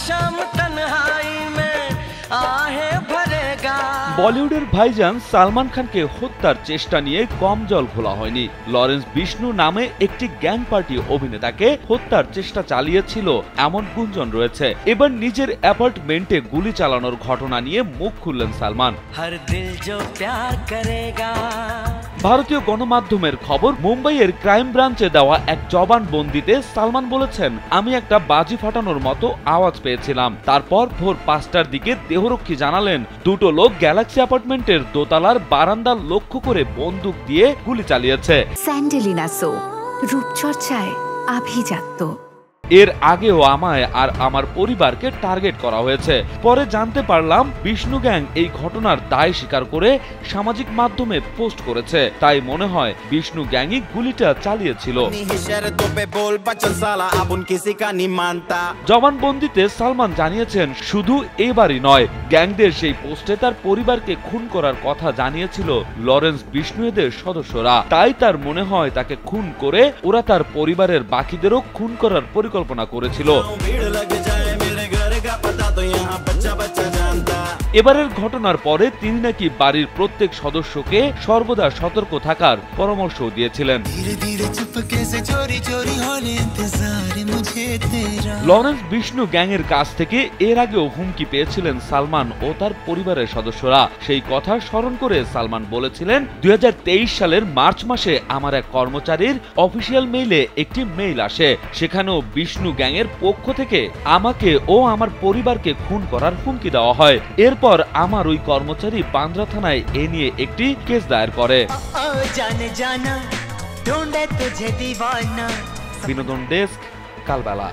शाम तन्हाई में आहें भरेगा। বলিউডের ভাইজান সালমান খানকে হত্যার চেষ্টা নিয়ে কম জল ঘোলা হয়নি। লরেন্স বিষ্ণু নামে একটি গ্যাং পার্টি অভিনেতাকে হত্যার চেষ্টা চালিয়েছিল এমন গুঞ্জন রয়েছে। এবার নিজের অ্যাপার্টমেন্টে গুলি চালানোর ঘটনা নিয়ে মুখ খুললেন সালমান। हर दिल जो प्यार करेगा। ভারতীয় গণমাধ্যমের খবর, মুম্বাইয়ের ক্রাইম ব্রাঞ্চে দেওয়া এক জবানবন্দিতে সালমান বলেছেন, আমি একটা বাজি ফাটানোর মতো আওয়াজ পেয়েছিলাম। তারপর ভোর ৫টার দিকে দেহরক্ষী জানালেন দুটো লোক গ্যালাক্সি অ্যাপার্টমেন্টের দোতলার বারান্দা লক্ষ্য করে বন্দুক দিয়ে গুলি চালিয়েছে। স্যান্ডেলিনা সো, রূপচর্চায় আভিজাত্য। এর আগেও আমায় আর আমার পরিবারকে টার্গেট করা হয়েছে। পরে জানতে পারলাম বিষ্ণু গ্যাং এই ঘটনার দায় স্বীকার করে সামাজিক মাধ্যমে পোস্ট করেছে। তাই মনে হয় বিষ্ণু গ্যাংই গুলিটা চালিয়েছিল। জবানবন্দিতে সালমান জানিয়েছেন, শুধু এবারই নয়, গ্যাংদের সেই পোস্টে তার পরিবারকে খুন করার কথা জানিয়েছিল লরেন্স বিষ্ণুদের সদস্যরা। তাই তার মনে হয় তাকে খুন করে ওরা তার পরিবারের বাকিদেরও খুন করার পরিকল্পনা করেছিল। এবারের ঘটনার পরে তিনি নাকি বাড়ির প্রত্যেক সদস্যকে সর্বদা সতর্ক থাকার পরামর্শ দিয়েছিলেন। লরেন্স বিষ্ণু গ্যাংয়ের কাছ থেকে এর আগেও হুমকি পেয়েছিলেন সালমান ও তার পরিবারের সদস্যরা। সেই কথা স্মরণ করে সালমান বলেছিলেন, ২০২৩ সালের মার্চ মাসে আমার এক কর্মচারীর অফিসিয়াল মেইলে একটি মেইল আসে। সেখানেও বিষ্ণু গ্যাংয়ের পক্ষ থেকে আমাকে ও আমার পরিবারকে খুন করার হুমকি দেওয়া হয়। এরপর আমার ওই কর্মচারী বান্দ্রা থানায় এ নিয়ে একটি কেস দায়ের করে। বিনোদন ডেস্ক, কালবেলা।